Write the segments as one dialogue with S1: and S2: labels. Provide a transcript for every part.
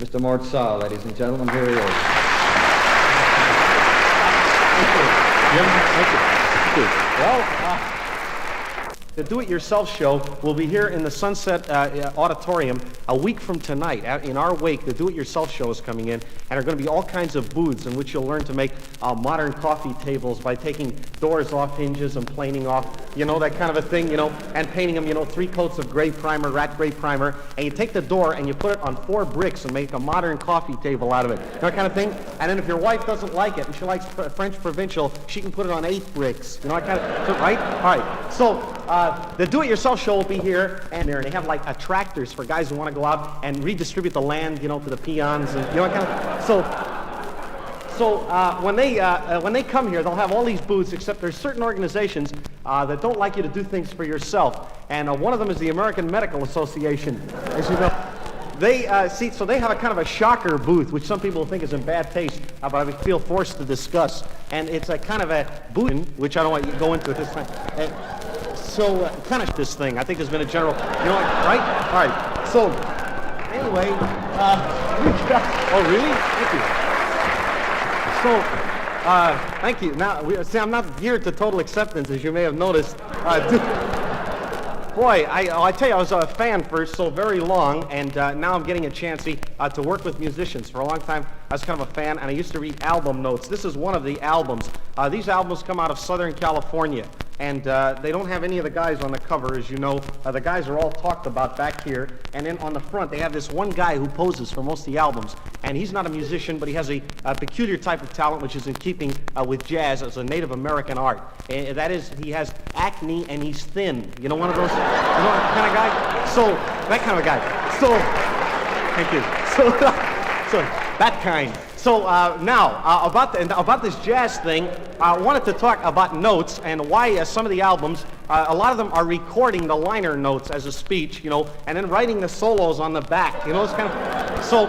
S1: Mr. Mort Sahl, ladies and gentlemen, here he is.
S2: Jim, thank you. Well, the Do-It-Yourself show will be here in the Sunset Auditorium a week from tonight. In our wake, the Do-It-Yourself show is coming in, and there are going to be all kinds of booths in which you'll learn to make modern coffee tables by taking doors off hinges and planing off, that kind of a thing, and painting them, 3 coats of gray primer, rat gray primer, and you take the door and you put it on 4 bricks and make a modern coffee table out of it, that kind of thing. And then if your wife doesn't like it and she likes French provincial, she can put it on 8 bricks, that kind of, right? All right. So the Do-It-Yourself show will be here, and they have like tractors for guys who want to go out and redistribute the land, to the peons, and kind of. So when they come here, they'll have all these booths. Except there's certain organizations that don't like you to do things for yourself, and one of them is the American Medical Association, as you know. They so they have a kind of a shocker booth, which some people think is in bad taste, but I feel forced to discuss. And it's a kind of a booth, which I don't want you to go into at this time. So finish this thing. I think there's been a general, right? All right. So anyway, oh really? Thank you. So thank you. Now I'm not geared to total acceptance, as you may have noticed. Boy, I tell you, I was a fan for so very long, and now I'm getting a chance to work with musicians. For a long time, I was kind of a fan, and I used to read album notes. This is one of the albums. These albums come out of Southern California, and they don't have any of the guys on the cover, as you know. The guys are all talked about back here, and then on the front, they have this one guy who poses for most of the albums, and he's not a musician, but he has a peculiar type of talent, which is in keeping with jazz as a Native American art. That is, he has acne, and he's thin. One of those, kind of guy? So, that kind of guy. So, thank you. So that kind. So now, about this jazz thing, I wanted to talk about notes and why some of the albums, a lot of them are recording the liner notes as a speech, and then writing the solos on the back, it's kind of, so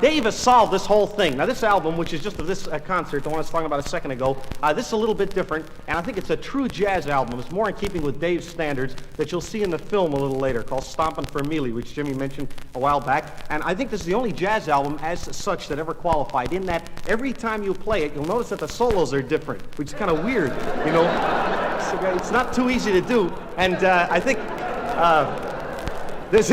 S2: Dave has solved this whole thing. Now this album, which is just of this concert, the one I was talking about a second ago, this is a little bit different, and I think it's a true jazz album. It's more in keeping with Dave's standards that you'll see in the film a little later, called Stompin' for Mealy, which Jimmy mentioned a while back. And I think this is the only jazz album as such that ever qualified, in that every time you play it, you'll notice that the solos are different, which is kind of weird, It's not too easy to do, and I think there's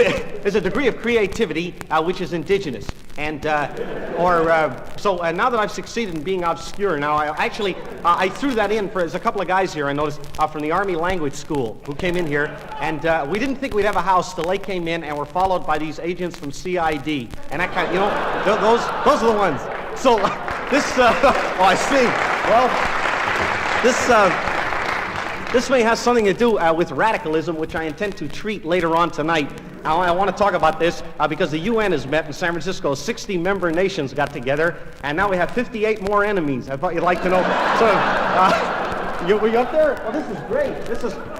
S2: a degree of creativity which is indigenous. And so now that I've succeeded in being obscure, now I threw that in for, there's a couple of guys here I noticed from the Army Language School who came in here, and we didn't think we'd have a house till they came in and were followed by these agents from CID, and that kind of, those are the ones. So this, oh, I see. Well, this may have something to do with radicalism, which I intend to treat later on tonight. I want to talk about this because the UN has met in San Francisco. 60 member nations got together, and now we have 58 more enemies. I thought you'd like to know. So, were you up there? Well, this is great.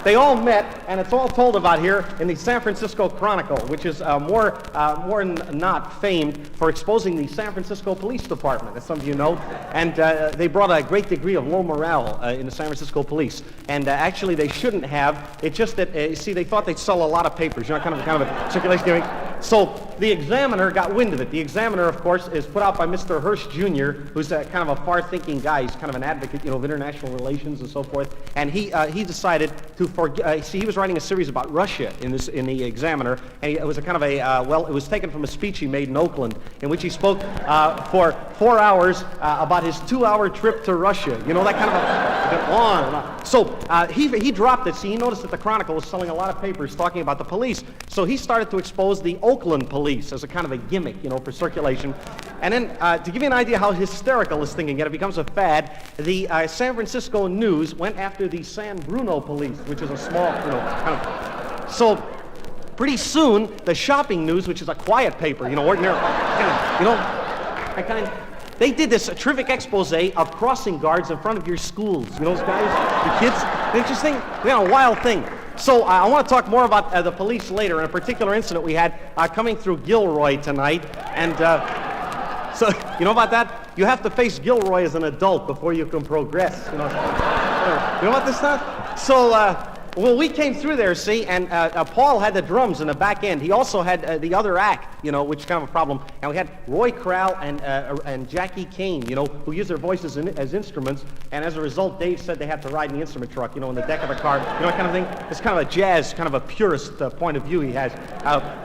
S2: They all met, and it's all told about here in the San Francisco Chronicle, which is more than not famed for exposing the San Francisco Police Department, as some of you know. And they brought a great degree of low morale in the San Francisco police. And actually, they shouldn't have. It's just that, they thought they'd sell a lot of papers, kind of a circulation. So the Examiner got wind of it. The Examiner, of course, is put out by Mr. Hirsch Jr., who's kind of a far-thinking guy. He's kind of an advocate, of international relations and so forth. And he decided to he was writing a series about Russia in the Examiner, and it was a kind of it was taken from a speech he made in Oakland, in which he spoke for 4 hours about his 2-hour trip to Russia. That kind of a long. So he dropped it. See, he noticed that the Chronicle was selling a lot of papers talking about the police, so he started to expose the Oakland police as a kind of a gimmick, for circulation. And then, to give you an idea how hysterical this thing can get, it becomes a fad. The San Francisco News went after the San Bruno police, which is a small, kind of. So pretty soon, the Shopping News, which is a quiet paper, ordinary, they did this terrific expose of crossing guards in front of your schools. Those guys, the kids. Interesting, a wild thing. So I want to talk more about the police later, and a particular incident we had coming through Gilroy tonight. And so, you know about that? You have to face Gilroy as an adult before you can progress. You know about this stuff? So Well, we came through there, see, and Paul had the drums in the back end. He also had the other act, which is kind of a problem. And we had Roy Crowell and Jackie Kane, who used their voices as instruments. And as a result, Dave said they had to ride in the instrument truck, in the deck of the car, that kind of thing. It's kind of a jazz, kind of a purist point of view he has,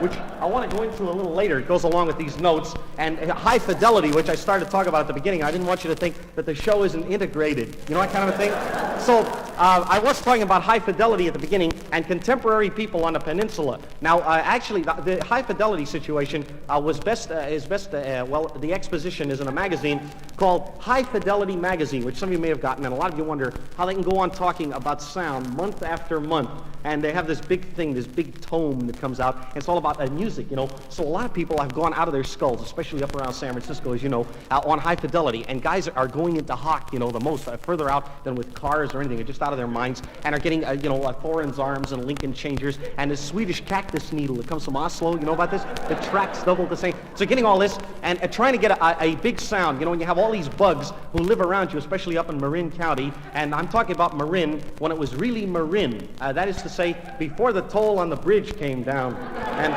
S2: which I want to go into a little later. It goes along with these notes. And high fidelity, which I started to talk about at the beginning. I didn't want you to think that the show isn't integrated, that kind of a thing. So I was talking about high fidelity at the beginning and contemporary people on the peninsula. Now, actually, the high fidelity situation the exposition is in a magazine called High Fidelity Magazine, which some of you may have gotten, and a lot of you wonder how they can go on talking about sound month after month. And they have this big thing, this big tome that comes out, and it's all about music, So a lot of people have gone out of their skulls, especially up around San Francisco, as you know, on high fidelity. And guys are going into hock, the most, further out than with cars or anything. They're just out of their minds and are getting, Thorin's arms and Lincoln changers and this Swedish cactus needle that comes from Oslo. You know about this? The track's double the same. So getting all this and trying to get a big sound, when you have all these bugs who live around you, especially up in Marin County. And I'm talking about Marin when it was really Marin. That is to say, before the toll on the bridge came down. And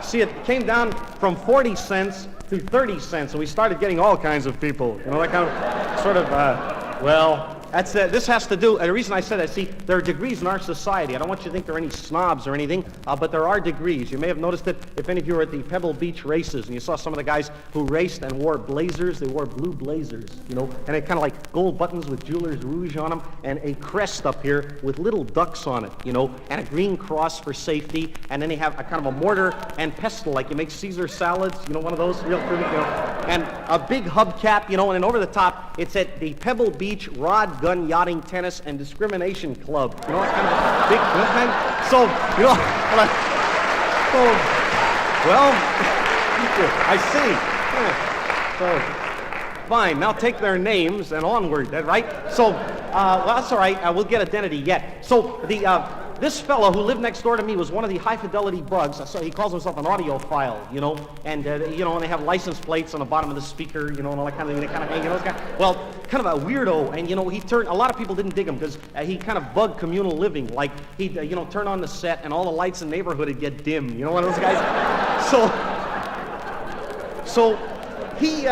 S2: see, it came down from 40 cents to 30 cents, and we started getting all kinds of people. That kind of sort of, that's this has to do, the reason I said that, see, there are degrees in our society. I don't want you to think there are any snobs or anything, but there are degrees. You may have noticed it if any of you were at the Pebble Beach races, and you saw some of the guys who raced and wore blazers. They wore blue blazers, and they kind of like gold buttons with jeweler's rouge on them, and a crest up here with little ducks on it, and a green cross for safety, and then they have a kind of a mortar and pestle, like you make Caesar salads, one of those, real fruity, and a big hubcap, and then over the top, it's at the Pebble Beach Rod Gun Yachting Tennis and Discrimination Club. That kind of big thing. So, I see. So, fine. Now take their names and onward, right? So, that's all right. We'll get identity yet. So, this fellow who lived next door to me was one of the high-fidelity bugs. So he calls himself an audiophile, and and they have license plates on the bottom of the speaker, and all that kind of thing. They kind of hang, well, kind of a weirdo, and he turned. A lot of people didn't dig him because he kind of bugged communal living. Like he'd turn on the set, and all the lights in the neighborhood would get dim. One of those guys. So he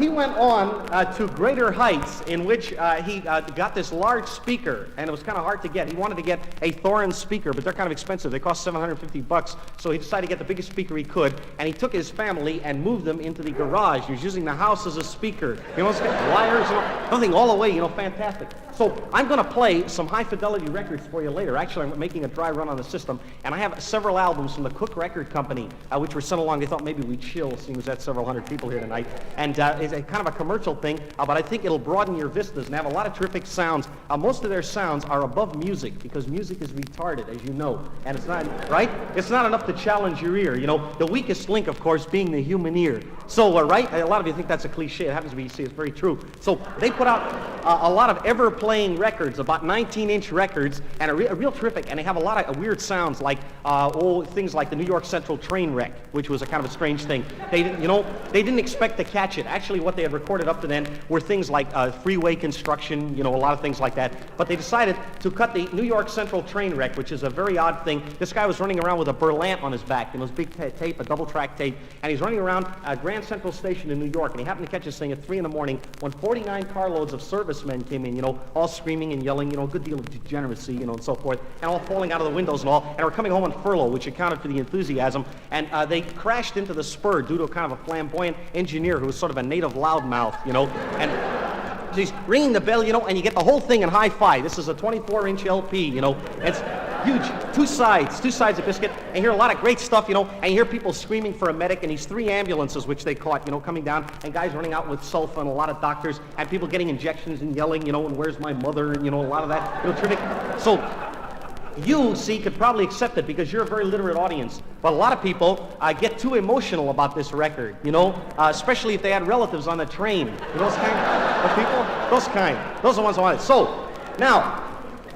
S2: went on to greater heights in which he got this large speaker, and it was kind of hard to get. He wanted to get a Thorin speaker, but they're kind of expensive. They cost $750, so he decided to get the biggest speaker he could, and he took his family and moved them into the garage. He was using the house as a speaker. Wires, nothing all the way, fantastic. So I'm going to play some high-fidelity records for you later. Actually, I'm making a dry run on the system, and I have several albums from the Cook Record Company, which were sent along. They thought maybe we'd chill, seeing as that's several hundred people here tonight. And it's a kind of a commercial thing, but I think it'll broaden your vistas and have a lot of terrific sounds. Most of their sounds are above music, because music is retarded, as you know. And it's not, right? It's not enough to challenge your ear. The weakest link, of course, being the human ear. So, right? A lot of you think that's a cliche. It happens to be, see, it's very true. So they put out a lot of ever-playing records, about 19-inch records, and a real terrific, and they have a lot of weird sounds, like things like the New York Central train wreck, which was a kind of a strange thing. They didn't expect to catch it. Actually, what they had recorded up to then were things like freeway construction, a lot of things like that. But they decided to cut the New York Central train wreck, which is a very odd thing. This guy was running around with a burlant on his back, this big tape, a double-track tape, and he's running around Grand Central Station in New York, and he happened to catch this thing at 3 in the morning when 49 carloads of servicemen came in, all screaming and yelling, a good deal of degeneracy, and so forth, and all falling out of the windows and all, and were coming home on furlough, which accounted for the enthusiasm, and they crashed into the spur due to a kind of a flamboyant engineer who was sort of a native loudmouth, and he's ringing the bell, and you get the whole thing in hi-fi. This is a 24-inch LP, it's huge, two sides of biscuit, and you hear a lot of great stuff, and you hear people screaming for a medic, and these 3 ambulances, which they caught, coming down, and guys running out with sulfa, and a lot of doctors, and people getting injections and yelling, and where's my mother, and, a lot of that, terrific. So, you, see, could probably accept it because you're a very literate audience. But a lot of people get too emotional about this record, especially if they had relatives on the train. Those kind of people? Those are the ones I wanted. So, now,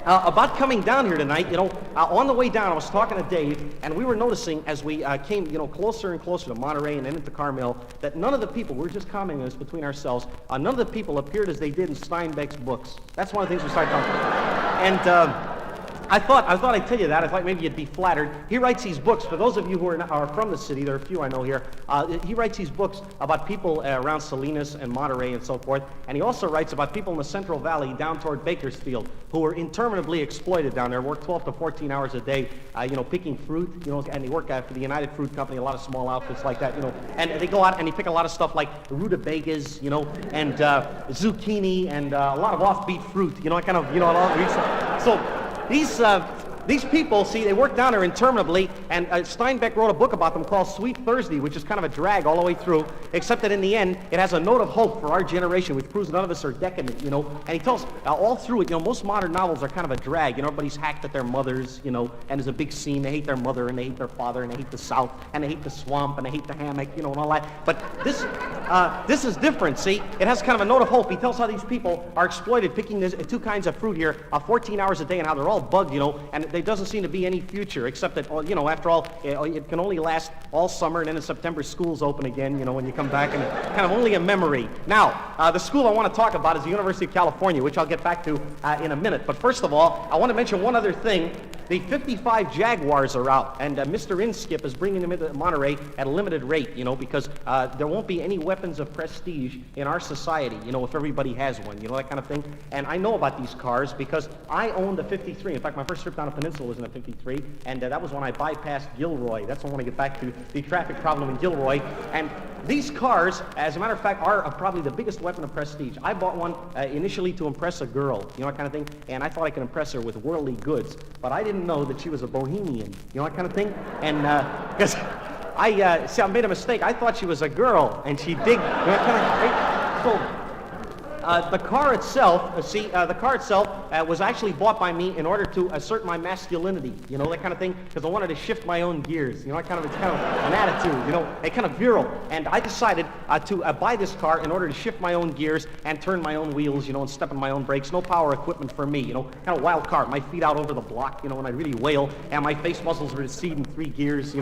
S2: about coming down here tonight, on the way down, I was talking to Dave, and we were noticing as we came, closer and closer to Monterey and then into Carmel, that none of the people, we're just commenting this between ourselves, none of the people appeared as they did in Steinbeck's books. That's one of the things we started talking about. And I thought I'd tell you that. I thought maybe you'd be flattered. He writes these books. For those of you who are from the city, there are a few I know here. He writes these books about people around Salinas and Monterey and so forth. And he also writes about people in the Central Valley down toward Bakersfield who are interminably exploited down there. Work 12 to 14 hours a day, picking fruit. And they work for the United Fruit Company, a lot of small outfits like that. And they go out and they pick a lot of stuff like rutabagas, and zucchini and a lot of offbeat fruit. So these people, see, they work down there interminably, and Steinbeck wrote a book about them called Sweet Thursday, which is kind of a drag all the way through, except that in the end, it has a note of hope for our generation, which proves none of us are decadent, And he tells all through it, most modern novels are kind of a drag. Everybody's hacked at their mothers, and there's a big scene. They hate their mother, and they hate their father, and they hate the South, and they hate the swamp, and they hate the hammock, and all that. But this is different, see? It has kind of a note of hope. He tells how these people are exploited picking two kinds of fruit here, 14 hours a day, and how they're all bugged, and there doesn't seem to be any future, except that, after all, it can only last all summer, and then in September, school's open again, when you come back, and kind of only a memory. Now, the school I want to talk about is the University of California, which I'll get back to in a minute. But first of all, I want to mention one other thing. The 55 Jaguars are out, and Mr. Inskip is bringing them into Monterey at a limited rate, because there won't be any weapons of prestige in our society, if everybody has one, that kind of thing. And I know about these cars because I owned a 53. In fact, my first trip down the peninsula was in a 53, and that was when I bypassed Gilroy. That's what I want to get back to, the traffic problem in Gilroy. And these cars, as a matter of fact, are probably the biggest weapon of prestige. I bought one initially to impress a girl, that kind of thing, and I thought I could impress her with worldly goods, but I didn't know that she was a bohemian, that kind of thing, and because I made a mistake. I thought she was a girl, and she dig, the car itself, was actually bought by me in order to assert my masculinity, that kind of thing, because I wanted to shift my own gears, it's kind of an attitude, a kind of virile. And I decided to buy this car in order to shift my own gears and turn my own wheels, and step on my own brakes. No power equipment for me, kind of wild car. My feet out over the block, and I really wail, and my face muscles recede in 3 gears,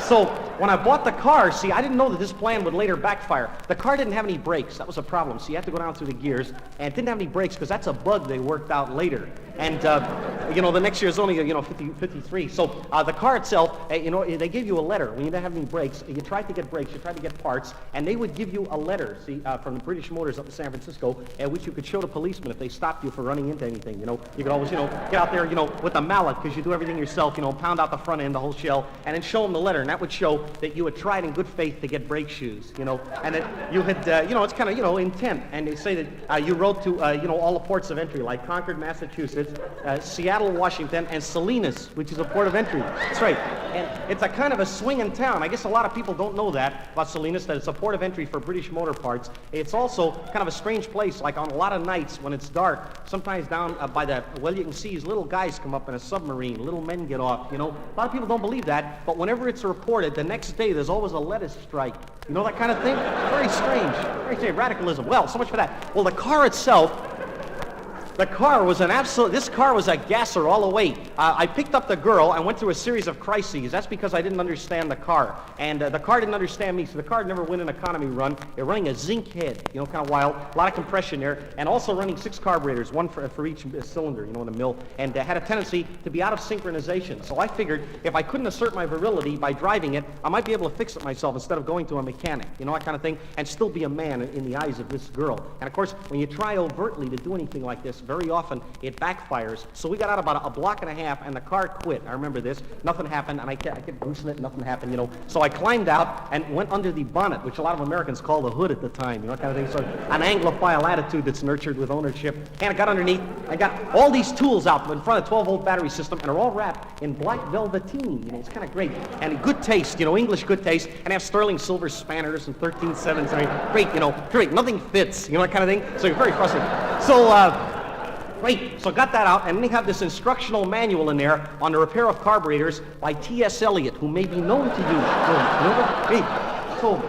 S2: So when I bought the car, see, I didn't know that this plan would later backfire. The car didn't have any brakes. That was a problem. See, you have to go down through the gears, and it didn't have any brakes because that's a bug they worked out later. And, the next year is only, 53. So the car itself, they gave you a letter. When you didn't have any brakes, you tried to get brakes, you tried to get parts, and they would give you a letter, see, from the British Motors up in San Francisco, which you could show the policeman if they stopped you for running into anything, You could always, get out there, with a mallet, because you do everything yourself, pound out the front end, the whole shell, and then show them the letter, and that would show that you had tried in good faith to get brake shoes, and that you had, it's kind of, intent. And they say that you wrote to, all the ports of entry, like Concord, Massachusetts, Seattle, Washington, and Salinas, which is a port of entry. That's right. And it's a kind of a swinging town. I guess a lot of people don't know that about Salinas, that it's a port of entry for British motor parts. It's also kind of a strange place, like on a lot of nights when it's dark, sometimes down by the, you can see these little guys come up in a submarine, little men get off, A lot of people don't believe that, but whenever it's reported, the next day there's always a lettuce strike. That kind of thing? Very strange. Very strange. Radicalism. Well, so much for that. Well, the car itself, this car was a gasser all the way. I picked up the girl and went through a series of crises. That's because I didn't understand the car. And the car didn't understand me, so the car never went an economy run. They're running a zinc head, kind of wild. A lot of compression there. And also running 6 carburetors, one for each cylinder, in the mill. And had a tendency to be out of synchronization. So I figured if I couldn't assert my virility by driving it, I might be able to fix it myself instead of going to a mechanic, that kind of thing, and still be a man in the eyes of this girl. And of course, when you try overtly to do anything like this, very often it backfires. So we got out about a block and a half, and the car quit. I remember this. Nothing happened, and I kept boosting it. Nothing happened, So I climbed out and went under the bonnet, which a lot of Americans call the hood at the time, kind of thing. So an Anglophile attitude that's nurtured with ownership. And I got underneath. I got all these tools out in front of a 12-volt battery system, and they're all wrapped in black velveteen. It's kind of great. And good taste, English good taste. And I have sterling silver spanners and 13.7s. Great, great. Nothing fits, that kind of thing. So you're very frustrated. So, great. So got that out, and then they have this instructional manual in there on the repair of carburetors by T.S. Eliot, who may be known to you. So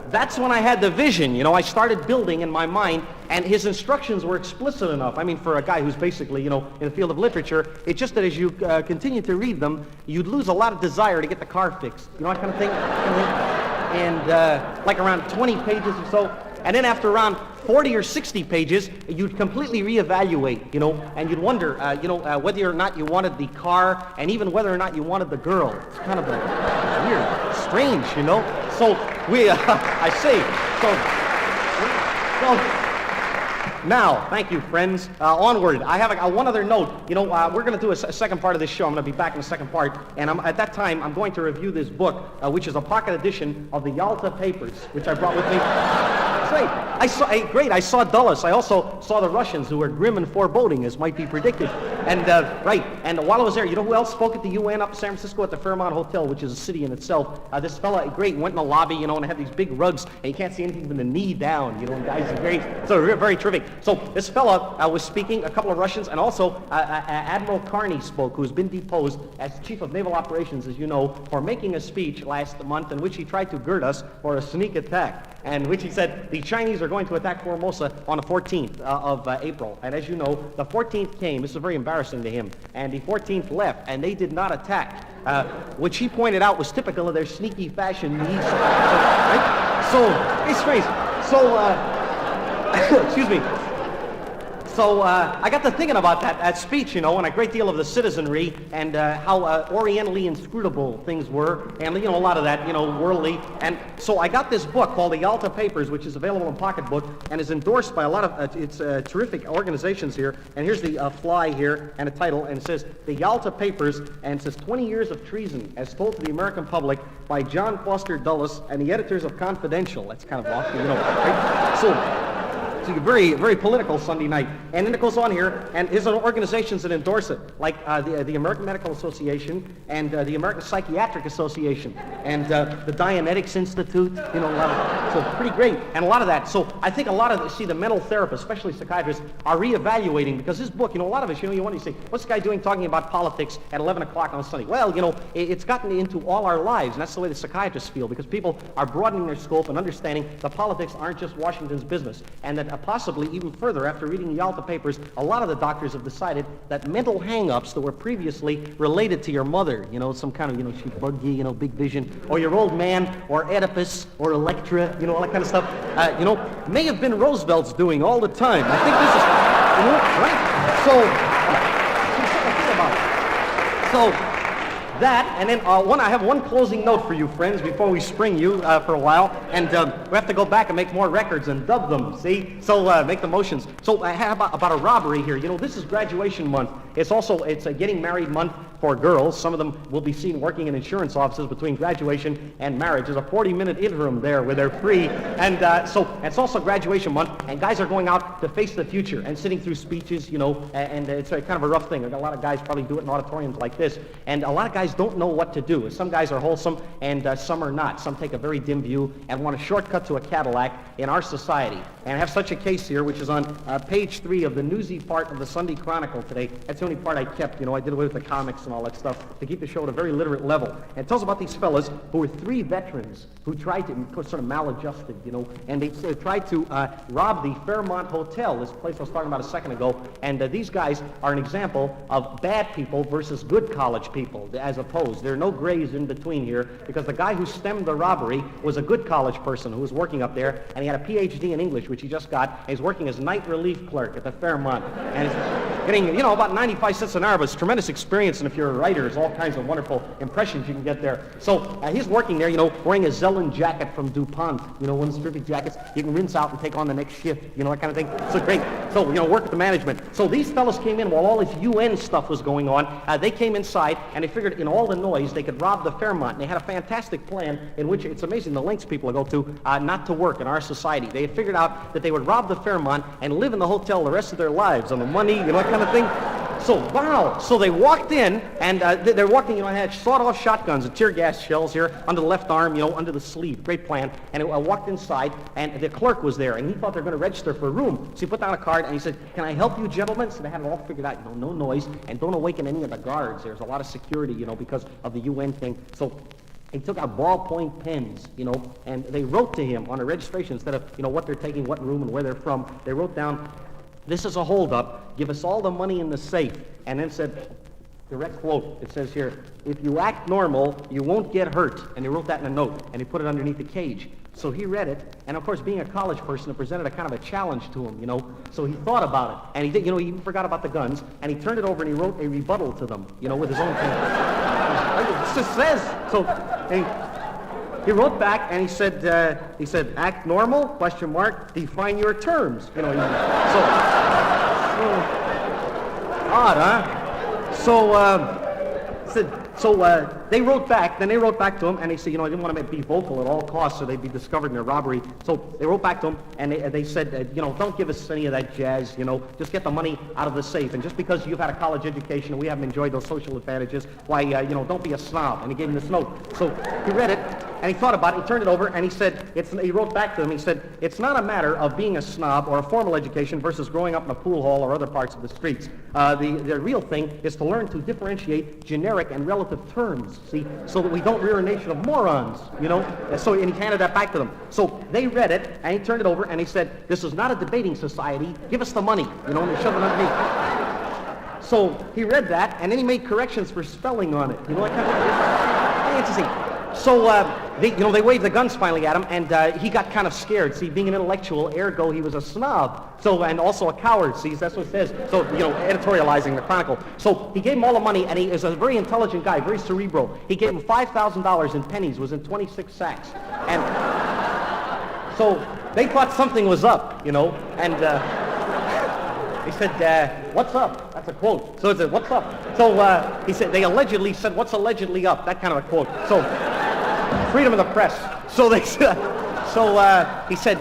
S2: that's when I had the vision. I started building in my mind, and his instructions were explicit enough. I mean, for a guy who's basically, in the field of literature, it's just that as you continue to read them, you'd lose a lot of desire to get the car fixed. That kind of thing. And like around 20 pages or so. And then after around 40 or 60 pages, you'd completely reevaluate, and you'd wonder, whether or not you wanted the car, and even whether or not you wanted the girl. It's kind of weird, strange, So I say, so now, thank you, friends. Onward. I have one other note. We're going to do a second part of this show. I'm going to be back in the second part, and at that time, I'm going to review this book, which is a pocket edition of the Yalta Papers, which I brought with me. Great. I saw Dulles. I also saw the Russians, who were grim and foreboding, as might be predicted. And while I was there, you know who else spoke at the UN up in San Francisco at the Fairmont Hotel, which is a city in itself? This fella, great, went in the lobby, and had these big rugs, and you can't see anything from the knee down, and guys are great. So very terrific. So this fella was speaking, a couple of Russians, and also Admiral Carney spoke, who's been deposed as Chief of Naval Operations, as you know, for making a speech last month in which he tried to gird us for a sneak attack, and which he said the Chinese are going to attack Formosa on the 14th of April. And as you know, the 14th came. This is very embarrassing to him. And the 14th left, and they did not attack, which he pointed out was typical of their sneaky fashion in the East. Right? So, it's strange. So, excuse me. So I got to thinking about that speech, and a great deal of the citizenry, and how orientally inscrutable things were, and a lot of that, worldly. And so I got this book called the Yalta Papers, which is available in pocketbook and is endorsed by a lot of it's terrific organizations here. And here's the fly here and a title, and it says the Yalta Papers, and it says 20 years of treason as told to the American public by John Foster Dulles and the editors of Confidential. That's kind of lofty, right? So. It's a very, very political Sunday night. And then it goes on here, and there's organizations that endorse it, like the American Medical Association and the American Psychiatric Association and the Dianetics Institute, a lot of, so pretty great. And a lot of that. So I think a lot of, the mental therapists, especially psychiatrists, are reevaluating, because this book, a lot of us, you want to say, what's this guy doing talking about politics at 11 o'clock on Sunday? Well, it's gotten into all our lives, and that's the way the psychiatrists feel, because people are broadening their scope and understanding the politics aren't just Washington's business, and that possibly even further, after reading the Yalta Papers, a lot of the doctors have decided that mental hang-ups that were previously related to your mother, some kind of, she bugged you, big vision, or your old man, or Oedipus, or Electra, all that kind of stuff, may have been Roosevelt's doing all the time. I think this is, right? So that, and then I have one closing note for you, friends, before we spring you for a while, and we have to go back and make more records and dub them, see? So make the motions. So I have about a robbery here. This is graduation month. It's a getting married month for girls. Some of them will be seen working in insurance offices between graduation and marriage. There's a 40-minute interim there where they're free, and so it's also graduation month, and guys are going out to face the future and sitting through speeches, and it's kind of a rough thing. A lot of guys probably do it in auditoriums like this, and a lot of guys don't know what to do. Some guys are wholesome, and some are not. Some take a very dim view and want a shortcut to a Cadillac in our society. And I have such a case here, which is on page 3 of the newsy part of the Sunday Chronicle today. That's the only part I kept. I did away with the comics and all that stuff to keep the show at a very literate level. And it tells about these fellas who were 3 veterans who tried to, sort of maladjusted, and they tried to rob the Fairmont Hotel, this place I was talking about a second ago. And these guys are an example of bad people versus good college people, as opposed. There are no grays in between here, because the guy who stemmed the robbery was a good college person who was working up there, and he had a PhD in English, which he just got, and he's working as night relief clerk at the Fairmont. And he's getting, about 95 cents an hour, but it's tremendous experience, and if you're a writer, there's all kinds of wonderful impressions you can get there. So he's working there, wearing a Zellen jacket from DuPont, one of those terrific jackets you can rinse out and take on the next shift, that kind of thing. So great. So, work with the management. So these fellows came in while all this UN stuff was going on. They came inside, and they figured in all the noise they could rob the Fairmont. And they had a fantastic plan in which, it's amazing the lengths people go to not to work in our society. They had figured out that they would rob the Fairmont and live in the hotel the rest of their lives on the money, that kind of thing. So, wow. So they walked in, and they're walking, had sawed-off shotguns and tear gas shells here under the left arm, under the sleeve. Great plan. And I walked inside, and the clerk was there, and he thought they were going to register for a room. So he put down a card, and he said, "Can I help you, gentlemen?" So they had it all figured out, no noise, and don't awaken any of the guards. There's a lot of security, because of the UN thing. So he took out ballpoint pens, and they wrote to him on a registration instead of, what they're taking, what room, and where they're from. They wrote down, "This is a holdup. Give us all the money in the safe." And then said, Direct quote. It says here, if you act normal, you won't get hurt. And he wrote that in a note, and he put it underneath the cage. So he read it, and of course, being a college person, it presented a kind of a challenge to him, So he thought about it, and he did, he even forgot about the guns, and he turned it over and he wrote a rebuttal to them, with his own pen. This just says, so he wrote back and he said, act normal, question mark, define your terms, so odd, huh? So they wrote back, then they wrote back to him, and they said, I didn't want to be vocal at all costs, so they'd be discovered in their robbery. So they wrote back to him, and they said, don't give us any of that jazz, just get the money out of the safe. And just because you've had a college education and we haven't enjoyed those social advantages, why, don't be a snob. And he gave him this note. So he read it, and he thought about it, he turned it over, and he said, he wrote back to them, he said, it's not a matter of being a snob or a formal education versus growing up in a pool hall or other parts of the streets. The real thing is to learn to differentiate generic and relative terms, see, so that we don't rear a nation of morons, So, and he handed that back to them. So they read it, and he turned it over, and he said, this is not a debating society, give us the money, and they shoved it underneath. So he read that, and then he made corrections for spelling on it, that kind of very interesting. So, they waved the guns finally at him, and he got kind of scared. See, being an intellectual, ergo, he was a snob. So, and also a coward, see, that's what it says. So, editorializing the Chronicle. So, he gave him all the money, and he is a very intelligent guy, very cerebral. He gave him $5,000 in pennies, was in 26 sacks. And so, they thought something was up, and he said, what's up? That's a quote. So it said, what's up? So he said, they allegedly said, what's allegedly up? That kind of a quote. So, freedom of the press. So they said, he said, he said,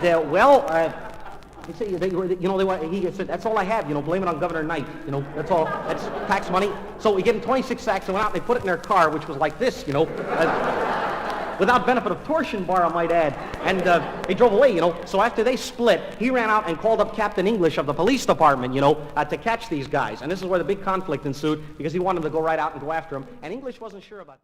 S2: he said, that's all I have, blame it on Governor Knight, that's all, that's tax money. So he gave him 26 sacks and went out and they put it in their car, which was like this, without benefit of torsion bar, I might add. And they drove away, So after they split, he ran out and called up Captain English of the police department, to catch these guys. And this is where the big conflict ensued because he wanted them to go right out and go after him. And English wasn't sure about that.